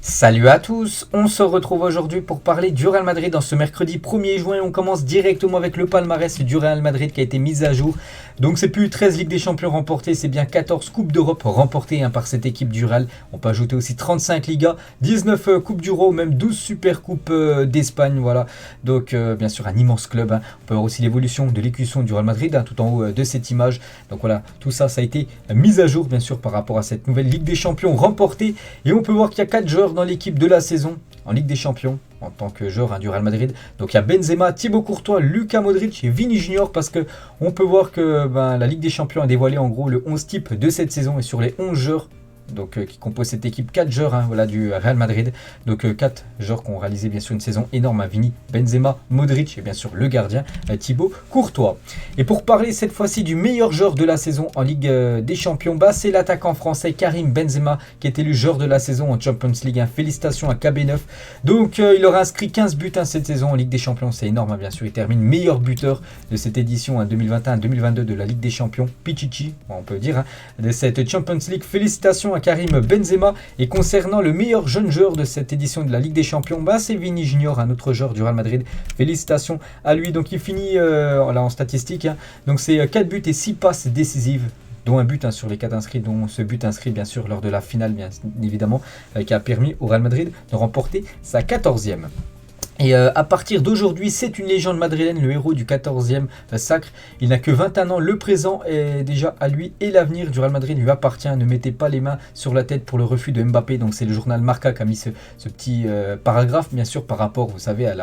Salut à tous, on se retrouve aujourd'hui pour parler du Real Madrid dans ce mercredi 1er juin. On commence directement avec le palmarès du Real Madrid qui a été mis à jour. Donc c'est plus 13 Ligues des Champions remportées, c'est bien 14 Coupes d'Europe remportées par cette équipe du Real. On peut ajouter aussi 35 Ligas, 19 Coupes d'Euro, même 12 Super Coupes d'Espagne. Voilà. Donc bien sûr un immense club. On peut voir aussi l'évolution de l'écusson du Real Madrid tout en haut de cette image. Donc voilà, tout ça, ça a été mis à jour bien sûr par rapport à cette nouvelle Ligue des Champions remportée. Et on peut voir qu'il y a 4 joueurs dans l'équipe de la saison en Ligue des Champions en tant que joueur du Real Madrid. Donc il y a Benzema, Thibaut Courtois, Luka Modric et Vini Junior, parce que on peut voir que la Ligue des Champions a dévoilé en gros le 11 type de cette saison, et sur les 11 joueurs qui composent cette équipe, 4 joueurs du Real Madrid. Donc 4 joueurs qui ont réalisé bien sûr une saison énorme, Vini, Benzema, Modric et bien sûr le gardien Thibaut Courtois. Et pour parler cette fois-ci du meilleur joueur de la saison en Ligue des Champions, c'est l'attaquant français Karim Benzema qui est élu joueur de la saison en Champions League. Félicitations à KB9. Donc il aura inscrit 15 buts cette saison en Ligue des Champions, c'est énorme bien sûr. Il termine meilleur buteur de cette édition 2021-2022 de la Ligue des Champions, Pichichi on peut dire, de cette Champions League. Félicitations à Karim Benzema. Et concernant le meilleur jeune joueur de cette édition de la Ligue des Champions, c'est Vini Junior, un autre joueur du Real Madrid. Félicitations à lui. Donc il finit là en statistique. Donc c'est 4 buts et 6 passes décisives, dont un but sur les 4 inscrits, dont ce but inscrit bien sûr lors de la finale bien évidemment, qui a permis au Real Madrid de remporter sa 14e. Et à partir d'aujourd'hui, c'est une légende madrilène, le héros du 14e sacre. Il n'a que 21 ans, le présent est déjà à lui et l'avenir du Real Madrid lui appartient. Ne mettez pas les mains sur la tête pour le refus de Mbappé. Donc c'est le journal Marca qui a mis ce petit paragraphe, bien sûr, par rapport, vous savez, à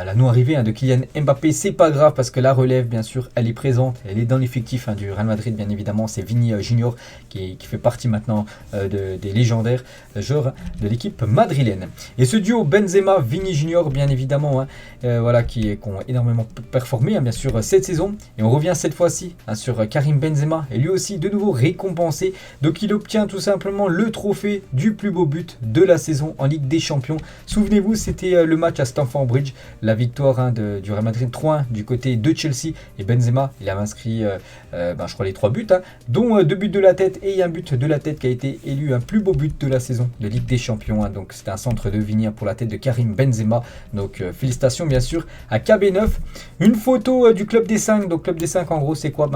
la non-arrivée de Kylian Mbappé. C'est pas grave parce que la relève, bien sûr, elle est présente, elle est dans l'effectif du Real Madrid, bien évidemment. C'est Vini Junior qui fait partie maintenant des légendaires joueurs de l'équipe madrilène. Et ce duo Benzema-Vini Junior, bien évidemment, qui ont énormément performé bien sûr cette saison. Et on revient cette fois-ci sur Karim Benzema, et lui aussi de nouveau récompensé. Donc il obtient tout simplement le trophée du plus beau but de la saison en Ligue des Champions. Souvenez-vous, c'était le match à Stamford Bridge, la victoire du Real Madrid 3-1 du côté de Chelsea, et Benzema il a inscrit je crois les 3 buts, dont 2 buts de la tête et un but de la tête qui a été élu un plus beau but de la saison de Ligue des Champions. Donc c'était un centre de Vini pour la tête de Karim Benzema. Donc félicitations bien sûr à KB9. Une photo du Club des 5. Donc Club des 5 en gros c'est quoi?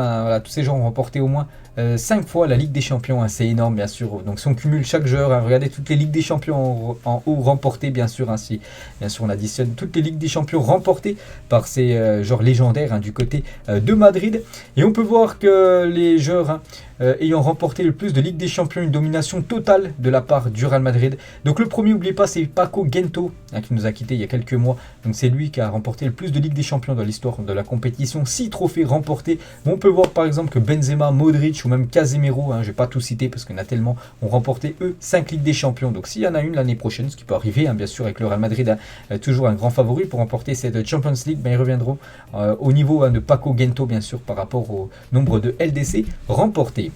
Tous ces gens ont remporté au moins 5 fois la Ligue des Champions, c'est énorme bien sûr. Donc si on cumule chaque joueur, regardez toutes les Ligues des Champions en haut remportées bien sûr, si bien sûr on additionne toutes les Ligues des Champions remportées par ces joueurs légendaires du côté de Madrid. Et on peut voir que les joueurs ayant remporté le plus de Ligue des Champions, une domination totale de la part du Real Madrid. Donc le premier, n'oubliez pas, c'est Paco Gento qui nous a quitté il y a quelques mois. Donc c'est lui qui a remporté le plus de Ligue des Champions dans l'histoire de la compétition, 6 trophées remportés. On peut voir par exemple que Benzema, Modric ou même Casemiro, je ne vais pas tout citer parce qu'il y en a tellement, ont remporté eux 5 Ligues des Champions. Donc s'il y en a une l'année prochaine, ce qui peut arriver bien sûr avec le Real Madrid, toujours un grand favori pour remporter cette Champions League, ils reviendront au niveau de Paco Gento bien sûr par rapport au nombre de LDC remportés.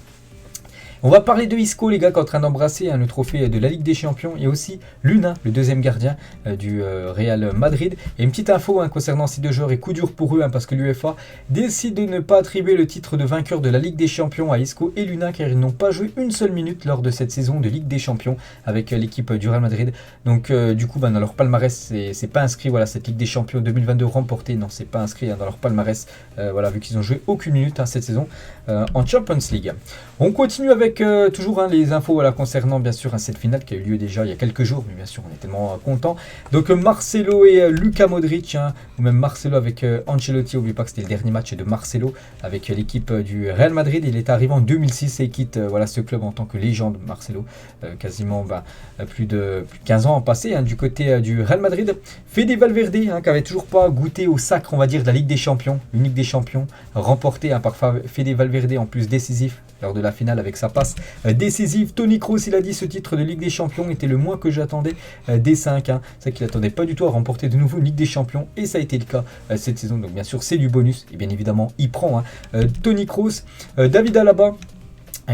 On va parler de Isco, les gars, qui est en train d'embrasser le trophée de la Ligue des Champions, et aussi Luna, le deuxième gardien du Real Madrid. Et une petite info concernant ces deux joueurs, et coup dur pour eux parce que l'UEFA décide de ne pas attribuer le titre de vainqueur de la Ligue des Champions à Isco et Luna, car ils n'ont pas joué une seule minute lors de cette saison de Ligue des Champions avec l'équipe du Real Madrid. Donc du coup, dans leur palmarès, c'est pas inscrit, cette Ligue des Champions 2022 remportée, non, c'est pas inscrit dans leur palmarès, vu qu'ils ont joué aucune minute cette saison en Champions League. On continue avec toujours les infos concernant bien sûr cette finale qui a eu lieu déjà il y a quelques jours, mais bien sûr on est tellement contents. Donc Marcelo et Luka Modric, ou même Marcelo avec Ancelotti. N'oubliez pas que c'était le dernier match de Marcelo avec l'équipe du Real Madrid. Il est arrivé en 2006 et quitte ce club en tant que légende. Marcelo, quasiment plus de 15 ans en passé du côté du Real Madrid. Fede Valverde qui avait toujours pas goûté au sacre, on va dire, de la Ligue des Champions, une Ligue des Champions remportée par Fede Valverde, en plus décisif lors de la finale avec sa passe décisive. Toni Kroos, il a dit: ce titre de Ligue des Champions était le moins que j'attendais des 5. C'est qu'il n'attendait pas du tout à remporter de nouveau une Ligue des Champions, et ça a été le cas cette saison. Donc bien sûr c'est du bonus, et bien évidemment il prend Toni Kroos. David Alaba,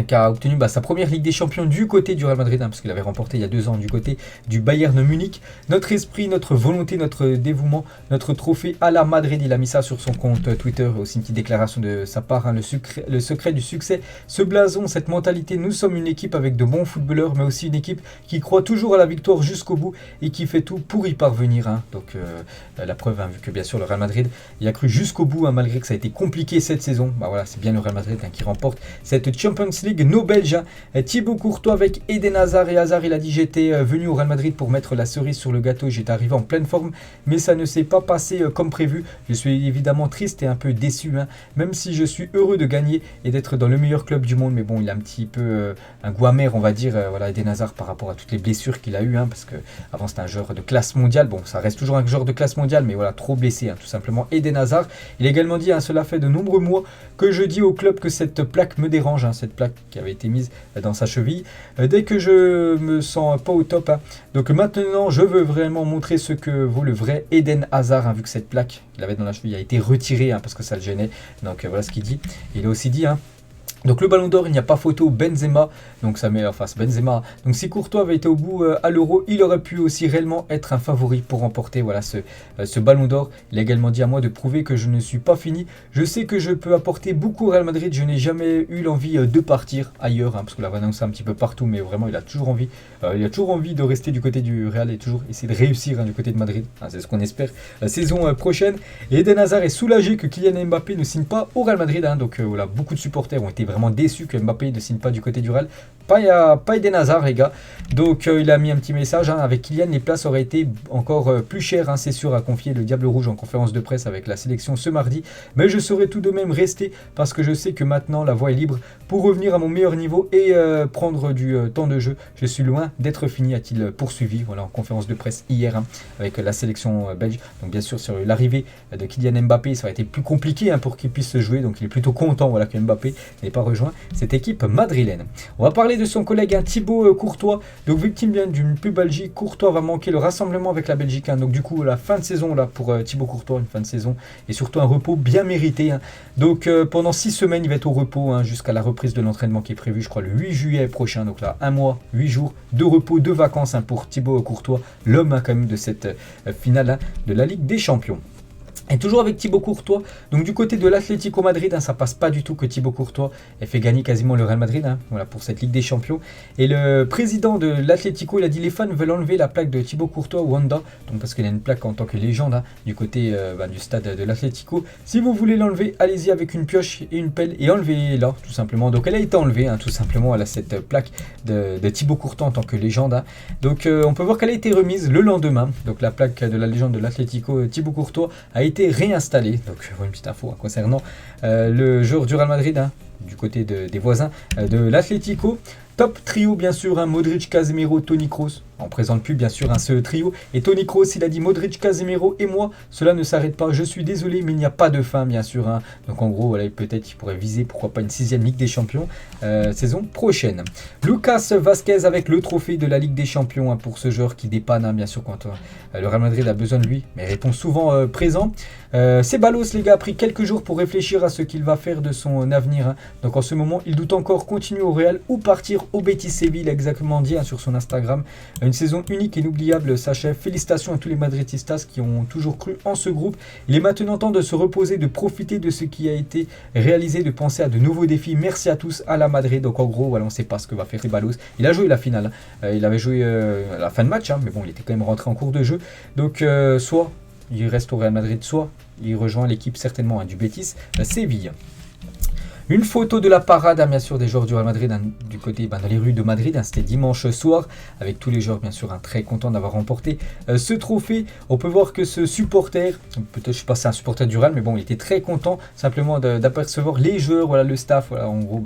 qui a obtenu sa première Ligue des Champions du côté du Real Madrid, parce qu'il avait remporté il y a 2 ans du côté du Bayern Munich. Notre esprit, notre volonté, notre dévouement, notre trophée à la Madrid, il a mis ça sur son compte Twitter, aussi une petite déclaration de sa part, le secret du succès, ce blason, cette mentalité, nous sommes une équipe avec de bons footballeurs, mais aussi une équipe qui croit toujours à la victoire jusqu'au bout et qui fait tout pour y parvenir. Donc la preuve, vu que bien sûr le Real Madrid y a cru jusqu'au bout, malgré que ça a été compliqué cette saison. Voilà, c'est bien le Real Madrid qui remporte cette Champions League. Nos Belges, Thibaut Courtois avec Eden Hazard. Et Hazard, il a dit: j'étais venu au Real Madrid pour mettre la cerise sur le gâteau, j'étais arrivé en pleine forme, mais ça ne s'est pas passé comme prévu. Je suis évidemment triste et un peu déçu, même si je suis heureux de gagner et d'être dans le meilleur club du monde. Mais bon, il a un petit peu un goût amer, on va dire, voilà, Eden Hazard, par rapport à toutes les blessures qu'il a eues, parce que avant c'était un joueur de classe mondiale. Bon, ça reste toujours un joueur de classe mondiale, mais voilà, trop blessé, tout simplement. Eden Hazard, il a également dit: cela fait de nombreux mois que je dis au club que cette plaque me dérange, cette plaque qui avait été mise dans sa cheville, dès que je me sens pas au top. Donc maintenant, je veux vraiment montrer ce que vaut le vrai Eden Hazard, vu que cette plaque qu'il avait dans la cheville a été retirée, parce que ça le gênait. Donc voilà ce qu'il dit. Il a aussi dit, donc le Ballon d'Or, il n'y a pas photo, Benzema, donc ça met en face Benzema. Donc si Courtois avait été au bout à l'Euro, il aurait pu aussi réellement être un favori pour remporter ce Ballon d'Or. Il a également dit: à moi de prouver que je ne suis pas fini. Je sais que je peux apporter beaucoup au Real Madrid. Je n'ai jamais eu l'envie de partir ailleurs, parce que la vanne c'est un petit peu partout, mais vraiment il a toujours envie. De rester du côté du Real et toujours essayer de réussir du côté de Madrid. C'est ce qu'on espère la saison prochaine. Et Eden Hazard est soulagé que Kylian Mbappé ne signe pas au Real Madrid. Donc voilà, beaucoup de supporters ont été vraiment déçu que Mbappé ne signe pas du côté du Real. Pas Eden Hazard, les gars. Donc il a mis un petit message, avec Kylian, les places auraient été encore plus chères, c'est sûr, a confié le Diable Rouge en conférence de presse avec la sélection ce mardi. Mais je saurais tout de même rester parce que je sais que maintenant la voie est libre pour revenir à mon meilleur niveau et prendre du temps de jeu. Je suis loin d'être fini, a-t-il poursuivi, voilà, en conférence de presse hier, avec la sélection belge. Donc bien sûr, sur l'arrivée de Kylian Mbappé, ça aurait été plus compliqué pour qu'il puisse se jouer. Donc il est plutôt content, voilà, que Mbappé n'ait pas rejoint cette équipe madrilène. On va parler de son collègue Thibaut Courtois, donc victime bien d'une pubalgie. Courtois va manquer le rassemblement avec la Belgique, donc du coup la fin de saison là pour Thibaut Courtois, une fin de saison et surtout un repos bien mérité. Donc pendant 6 semaines il va être au repos, jusqu'à la reprise de l'entraînement qui est prévue, je crois, le 8 juillet prochain. Donc là, 1 mois, 8 jours de repos, de vacances pour Thibaut Courtois, l'homme quand même de cette finale de la Ligue des Champions. Et toujours avec Thibaut Courtois, donc du côté de l'Atlético Madrid, ça passe pas du tout que Thibaut Courtois ait fait gagner quasiment le Real Madrid, voilà, pour cette Ligue des Champions. Et le président de l'Atlético, il a dit: les fans veulent enlever la plaque de Thibaut Courtois au Wanda, donc parce qu'il a une plaque en tant que légende du côté du stade de l'Atlético. Si vous voulez l'enlever, allez-y avec une pioche et une pelle et enlevez-la tout simplement. Donc elle a été enlevée, tout simplement, elle a cette plaque de Thibaut Courtois en tant que légende. Donc on peut voir qu'elle a été remise le lendemain. Donc la plaque de la légende de l'Atlético, Thibaut Courtois, a été réinstallé. Donc une petite info concernant le joueur du Real Madrid, du côté des voisins de l'Atlético. Top trio bien sûr, Modric, Casemiro, Toni Kroos. On ne présente plus bien sûr ce trio. Et Toni Kroos, il a dit: Modric, Casemiro et moi, cela ne s'arrête pas. Je suis désolé, mais il n'y a pas de fin bien sûr. Donc en gros, voilà, peut-être il pourrait viser, pourquoi pas, une 6e Ligue des Champions saison prochaine. Lucas Vazquez avec le trophée de la Ligue des Champions pour ce joueur qui dépanne bien sûr quand le Real Madrid a besoin de lui, mais répond souvent présent. Ceballos, les gars, a pris quelques jours pour réfléchir à ce qu'il va faire de son avenir. Donc en ce moment, il doute encore continuer au Real ou partir au Betis Séville, exactement dit sur son Instagram. Une saison unique et inoubliable s'achève. Félicitations à tous les Madridistas qui ont toujours cru en ce groupe. Il est maintenant temps de se reposer, de profiter de ce qui a été réalisé, de penser à de nouveaux défis. Merci à tous, à la Madrid. Donc en gros, voilà, on ne sait pas ce que va faire Ceballos. Il a joué la finale. Il avait joué à la fin de match, mais bon, il était quand même rentré en cours de jeu. Donc soit il reste au Real Madrid, soit il rejoint l'équipe certainement du Betis Séville. Une photo de la parade, bien sûr, des joueurs du Real Madrid du côté dans les rues de Madrid. C'était dimanche soir avec tous les joueurs, bien sûr, très contents d'avoir remporté ce trophée. On peut voir que ce supporter, peut-être je ne sais pas si c'est un supporter du Real, mais bon, il était très content simplement d'apercevoir les joueurs, voilà, le staff, voilà, en gros,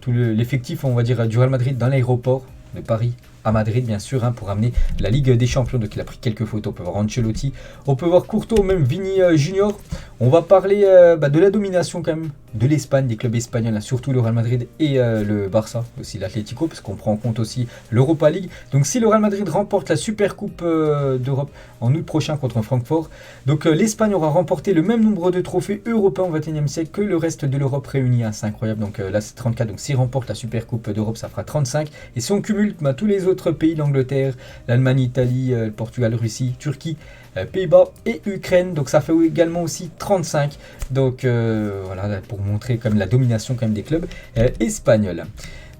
tout l'effectif, on va dire, du Real Madrid dans l'aéroport de Paris à Madrid, bien sûr, pour amener la Ligue des Champions. Donc il a pris quelques photos. On peut voir Ancelotti, on peut voir Courtois, même Vini Junior. On va parler de la domination quand même de l'Espagne, des clubs espagnols, hein, surtout le Real Madrid et le Barça, aussi l'Atlético, parce qu'on prend en compte aussi l'Europa League. Donc si le Real Madrid remporte la Super Coupe d'Europe en août prochain contre Francfort, donc l'Espagne aura remporté le même nombre de trophées européens au XXIe siècle que le reste de l'Europe réunie, hein, c'est incroyable. Donc là c'est 34, donc s'il remporte la Super Coupe d'Europe, ça fera 35. Et si on cumule tous les autres pays, l'Angleterre, l'Allemagne, l'Italie, le Portugal, Russie, Turquie, Pays-Bas et Ukraine, donc ça fait également aussi 35. Donc voilà, pour montrer quand même la domination quand même des clubs espagnols.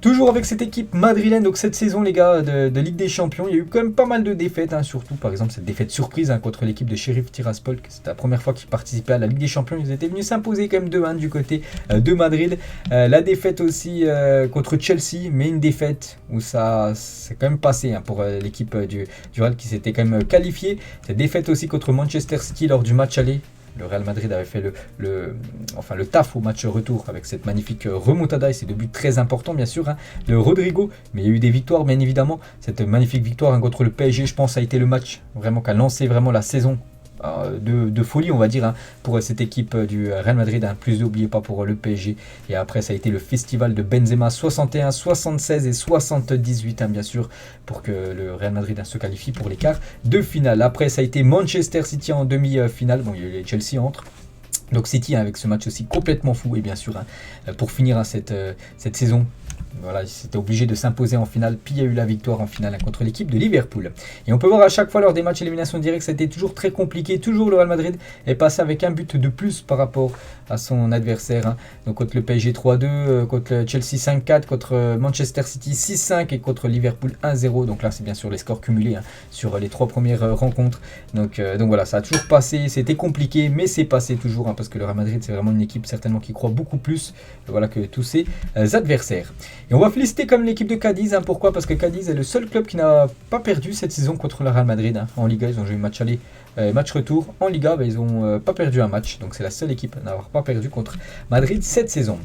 Toujours avec cette équipe madrilène, donc cette saison les gars de Ligue des Champions, il y a eu quand même pas mal de défaites, hein, surtout par exemple cette défaite surprise, hein, contre l'équipe de Sheriff Tiraspol, c'était la première fois qu'ils participaient à la Ligue des Champions, ils étaient venus s'imposer quand même 2-1 du côté de Madrid. La défaite aussi contre Chelsea, mais une défaite où ça c'est quand même passé, hein, pour l'équipe du Real qui s'était quand même qualifiée. Cette défaite aussi contre Manchester City lors du match aller. Le Real Madrid avait fait le taf au match retour avec cette magnifique remontada et ces 2 buts très importants bien sûr, hein, de Rodrigo. Mais il y a eu des victoires bien évidemment. Cette magnifique victoire, hein, contre le PSG, je pense, a été le match vraiment qui a lancé vraiment la saison de folie, on va dire, hein, pour cette équipe du Real Madrid, hein, plus n'oubliez pas pour le PSG. Et après ça a été le festival de Benzema, 61, 76 et 78, hein, bien sûr, pour que le Real Madrid, hein, se qualifie pour les quarts de finale. Après ça a été Manchester City en demi-finale, bon il y a eu les Chelsea entre. Donc City, hein, avec ce match aussi complètement fou, et bien sûr, hein, pour finir, hein, cette saison, voilà, ils étaient obligés de s'imposer en finale, puis il y a eu la victoire en finale, hein, contre l'équipe de Liverpool. Et on peut voir à chaque fois lors des matchs élimination directe, c'était toujours très compliqué, toujours le Real Madrid est passé avec un but de plus par rapport à son adversaire, hein. Donc contre le PSG 3-2, contre le Chelsea 5-4, contre Manchester City 6-5 et contre Liverpool 1-0. Donc là c'est bien sûr les scores cumulés, hein, sur les 3 premières rencontres. Donc voilà, ça a toujours passé, c'était compliqué, mais c'est passé toujours, hein, parce que le Real Madrid c'est vraiment une équipe certainement qui croit beaucoup plus, voilà, que tous ses adversaires. Et on va féliciter comme l'équipe de Cadiz, hein, pourquoi? Parce que Cadiz est le seul club qui n'a pas perdu cette saison contre le Real Madrid, hein, en Liga. Ils ont joué match aller, match retour. En Liga, ils n'ont pas perdu un match, donc c'est la seule équipe à n'avoir pas perdu contre Madrid cette saison.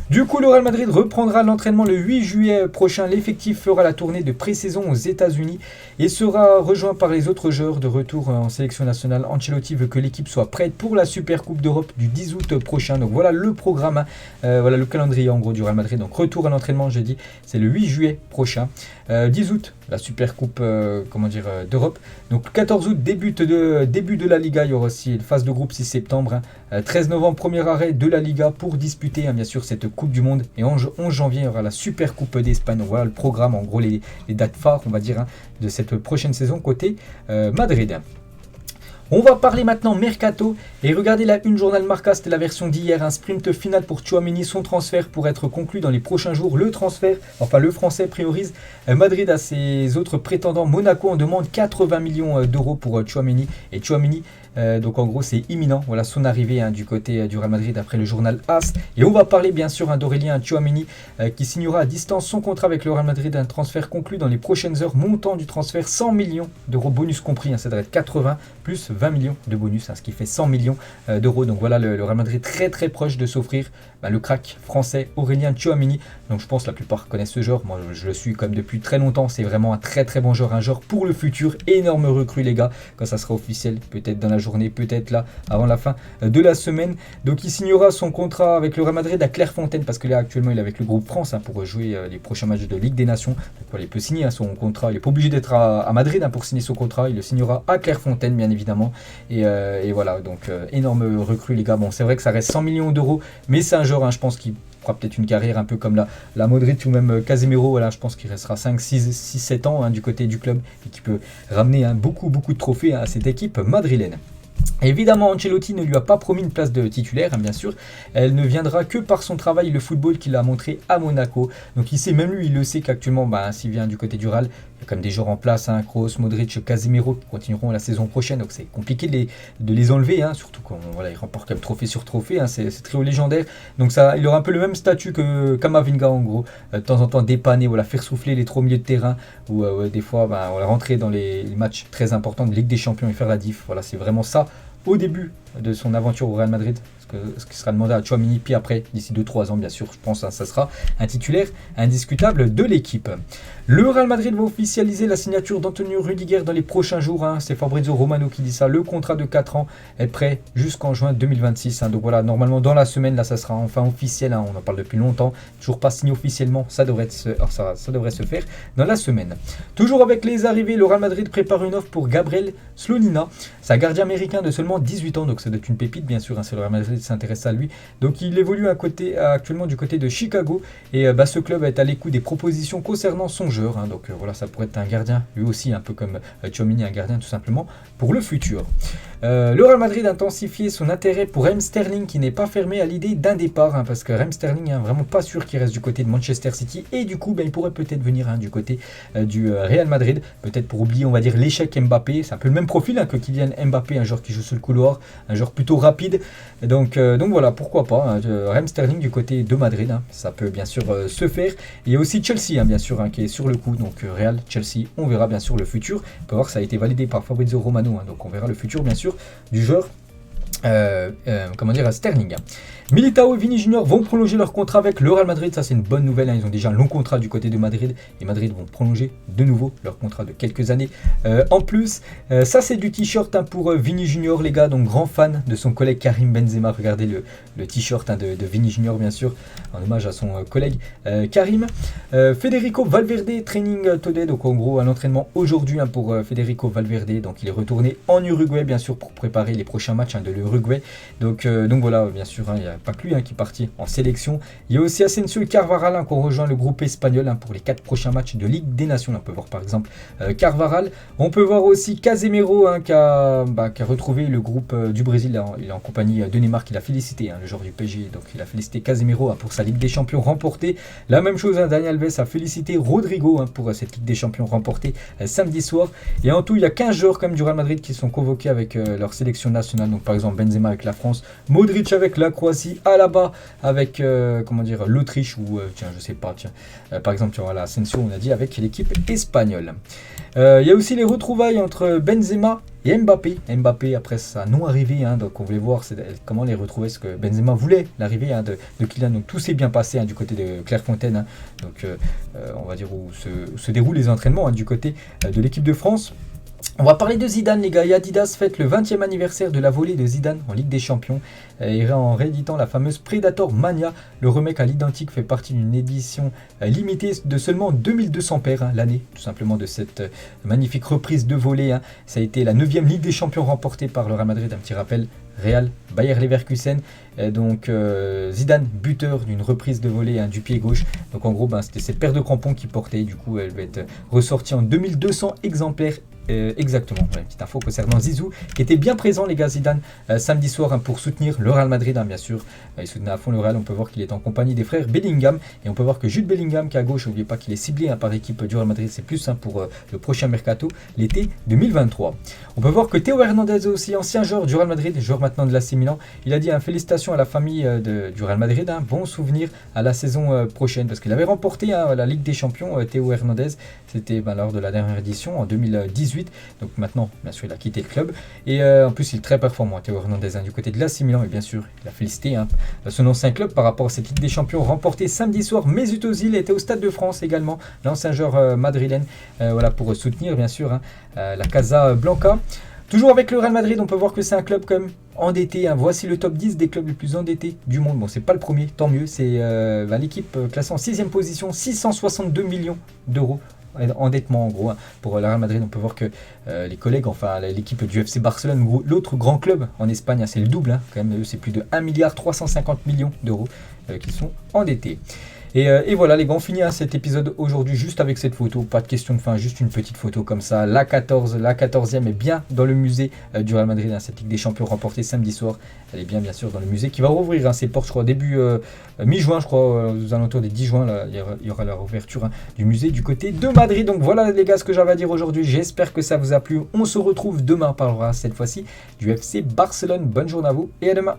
Du coup, le Real Madrid reprendra l'entraînement le 8 juillet prochain. L'effectif fera la tournée de pré-saison aux États-Unis et sera rejoint par les autres joueurs de retour en sélection nationale. Ancelotti veut que l'équipe soit prête pour la Super Coupe d'Europe du 10 août prochain. Donc voilà le programme, hein, voilà le calendrier en gros du Real Madrid. Donc retour à l'entraînement, j'ai dit, c'est le 8 juillet prochain. 10 août, la Super Coupe d'Europe. Donc 14 août, début de la Liga. Il y aura aussi une phase de groupe 6 septembre. 13 novembre, premier arrêt de la Liga pour disputer, hein, bien sûr, cette Coupe du Monde. Et 11 janvier, il y aura la Super Coupe d'Espagne. Donc voilà le programme, en gros les dates phares, on va dire, hein, de cette prochaine saison côté Madrid. On va parler maintenant Mercato et regardez la une journal Marca, c'était la version d'hier, un sprint final pour Tchouaméni, son transfert pour être conclu dans les prochains jours. Le français priorise Madrid à ses autres prétendants. Monaco en demande 80 millions d'euros pour Tchouaméni et Tchouaméni, donc en gros c'est imminent, voilà son arrivée, hein, du côté du Real Madrid après le journal AS. Et on va parler bien sûr, hein, d'Aurélien Tchouaméni qui signera à distance son contrat avec le Real Madrid, un transfert conclu dans les prochaines heures. Montant du transfert 100 millions d'euros, bonus compris, hein, ça devrait être 80 plus 20 millions de bonus, hein, ce qui fait 100 millions d'euros. Donc voilà le Real Madrid très très proche de s'offrir le crack français Aurélien Tchouaméni. Donc je pense que la plupart connaissent ce joueur, moi je le suis comme depuis très longtemps, c'est vraiment un très très bon joueur, un joueur pour le futur, énorme recrue les gars, quand ça sera officiel, peut-être dans la journée, peut-être là avant la fin de la semaine. Donc il signera son contrat avec le Real Madrid à Clairefontaine, parce que là actuellement il est avec le groupe France, hein, pour jouer les prochains matchs de Ligue des Nations. Donc voilà, il peut signer, hein, son contrat, il n'est pas obligé d'être à Madrid, hein, pour signer son contrat, il le signera à Clairefontaine bien évidemment. Et voilà, donc énorme recrue les gars. Bon, c'est vrai que ça reste 100 millions d'euros, mais c'est un joueur, hein, je pense qu'il fera peut-être une carrière un peu comme la Modric ou même Casemiro. Voilà, je pense qu'il restera 5, 6, 7 ans, hein, du côté du club, et qui peut ramener, hein, beaucoup de trophées, hein, à cette équipe madrilène. Évidemment, Ancelotti ne lui a pas promis une place de titulaire, hein, bien sûr. Elle ne viendra que par son travail, le football qu'il a montré à Monaco. Donc il sait, même lui, il le sait qu'actuellement, s'il vient du côté du Real, il y a quand même des joueurs en place, hein, Kroos, Modric, Casemiro, qui continueront la saison prochaine. Donc c'est compliqué de les enlever, hein, surtout quand voilà, il remporte quand même trophée sur trophée, hein, c'est trio légendaire. Donc ça, il aura un peu le même statut que Camavinga en gros. De temps en temps dépanner, voilà, faire souffler les trois milieux de terrain, ou des fois voilà, rentrer dans les matchs très importants de Ligue des Champions et faire la diff. Voilà, c'est vraiment ça au début de son aventure au Real Madrid. Parce ce qui sera demandé à Tchouaméni, puis après, d'ici 2-3 ans, bien sûr, je pense que ça sera un titulaire indiscutable de l'équipe. Le Real Madrid va officialiser la signature d'Antonio Rudiger dans les prochains jours. C'est Fabrizio Romano qui dit ça. Le contrat de 4 ans est prêt jusqu'en juin 2026. Donc voilà, normalement dans la semaine, là, ça sera enfin officiel. On en parle depuis longtemps. Toujours pas signé officiellement. Ça devrait se faire dans la semaine. Toujours avec les arrivées, le Real Madrid prépare une offre pour Gabriel Slonina. C'est un gardien américain de seulement 18 ans. Donc ça doit être une pépite, bien sûr. C'est le Real Madrid qui s'intéresse à lui. Donc il évolue actuellement du côté de Chicago. Et ce club est à l'écoute des propositions concernant son jeu. Donc voilà, ça pourrait être un gardien, lui aussi, un peu comme Tchouaméni, un gardien tout simplement pour le futur. Le Real Madrid a intensifié son intérêt pour Raheem Sterling, qui n'est pas fermé à l'idée d'un départ, parce que Raheem Sterling, vraiment pas sûr qu'il reste du côté de Manchester City, et du coup il pourrait peut-être venir du côté du Real Madrid, peut-être pour oublier, on va dire, l'échec Mbappé. C'est un peu le même profil que Kylian Mbappé, un joueur qui joue sur le couloir, un joueur plutôt rapide, donc voilà, pourquoi pas, Raheem Sterling du côté de Madrid, ça peut bien sûr se faire. Il y a aussi Chelsea, bien sûr, qui est sur le coup, donc Real, Chelsea, on verra bien sûr le futur. On peut voir que ça a été validé par Fabrizio Romano, donc on verra le futur bien sûr du joueur Sterling. Militao et Vini Junior vont prolonger leur contrat avec le Real Madrid, ça c'est une bonne nouvelle, ils ont déjà un long contrat du côté de Madrid, et Madrid vont prolonger de nouveau leur contrat de quelques années en plus. Ça c'est du t-shirt pour Vini Junior, les gars, donc grand fan de son collègue Karim Benzema. Regardez le t-shirt de Vini Junior, bien sûr, en hommage à son collègue Karim. Federico Valverde, training today, donc en gros un entraînement aujourd'hui pour Federico Valverde, donc il est retourné en Uruguay bien sûr pour préparer les prochains matchs de l'Uruguay, donc voilà, bien sûr, il n'y a pas que lui qui est parti en sélection. Il y a aussi Asensio et Carvajal qui ont rejoint le groupe espagnol pour les 4 prochains matchs de Ligue des Nations. On peut voir par exemple Carvajal, on peut voir aussi Casemiro qui a retrouvé le groupe du Brésil, il est en compagnie de Neymar, qui l'a félicité, le joueur du PSG, donc il a félicité Casemiro pour sa Ligue des Champions remportée. La même chose, Dani Alves a félicité Rodrigo pour cette Ligue des Champions remportée samedi soir. Et en tout, il y a 15 joueurs comme du Real Madrid qui sont convoqués avec leur sélection nationale, donc par exemple Benzema avec la France, Modric avec la Croatie, Alaba avec l'Autriche, ou par exemple Asensio, on a dit, avec l'équipe espagnole. Il y a aussi les retrouvailles entre Benzema et Mbappé après sa non-arrivée, donc on voulait voir comment les retrouver, ce que Benzema voulait, l'arrivée de Kylian, donc tout s'est bien passé du côté de Clairefontaine, donc on va dire où se déroulent les entraînements du côté de l'équipe de France. On va parler de Zidane, les gars. Et Adidas fête le 20e anniversaire de la volée de Zidane en Ligue des Champions. Et en rééditant la fameuse Predator Mania, le remake à l'identique fait partie d'une édition limitée de seulement 2200 paires l'année, tout simplement, de cette magnifique reprise de volée. Ça a été la 9e Ligue des Champions remportée par le Real Madrid, un petit rappel. Real, Bayer Leverkusen, donc Zidane, buteur d'une reprise de volée du pied gauche. Donc en gros, c'était cette paire de crampons qu'il portait. Du coup, elle va être ressortie en 2200 exemplaires. Exactement, une petite info concernant Zizou, qui était bien présent, les gars, Zidane, samedi soir pour soutenir le Real Madrid, bien sûr. Il soutenait à fond le Real. On peut voir qu'il est en compagnie des frères Bellingham, et on peut voir que Jude Bellingham, qui est à gauche, n'oubliez pas qu'il est ciblé par l'équipe du Real Madrid, c'est plus pour le prochain mercato, l'été 2023. On peut voir que Théo Hernandez aussi, ancien joueur du Real Madrid, joueur maintenant de l'AC Milan, il a dit félicitations à la famille du Real Madrid, bon souvenir à la saison prochaine, parce qu'il avait remporté la Ligue des Champions, Théo Hernandez, c'était lors de la dernière édition en 2018. Donc maintenant, bien sûr, il a quitté le club. Et en plus, il est très performant, Théo Hernandez, du côté de l'AC Milan. Et bien sûr, il a félicité son ancien club par rapport à cette Ligue des Champions remportée samedi soir. Mesut Özil était au Stade de France également, l'ancien joueur madrilène, pour soutenir, bien sûr, la Casa Blanca. Toujours avec le Real Madrid, on peut voir que c'est un club quand même endetté. Voici le top 10 des clubs les plus endettés du monde. Bon, c'est pas le premier, tant mieux. C'est l'équipe classée en 6e position, 662 millions d'euros. Endettement en gros pour le Real Madrid. On peut voir que les collègues, l'équipe du FC Barcelone, l'autre grand club en Espagne, c'est le double, quand même, c'est plus de 1,350 milliard d'euros qui sont endettés. Et voilà, les gars, on finit cet épisode aujourd'hui juste avec cette photo. Pas de question de fin, juste une petite photo comme ça. La 14e est bien dans le musée du Real Madrid. Cette Ligue des Champions remportée samedi soir. Elle est bien sûr dans le musée qui va rouvrir ses portes, je crois, début mi-juin, je crois, aux alentours des 10 juin. Là, il y aura la réouverture du musée du côté de Madrid. Donc voilà, les gars, ce que j'avais à dire aujourd'hui. J'espère que ça vous a plu. On se retrouve demain. On parlera cette fois-ci du FC Barcelone. Bonne journée à vous et à demain.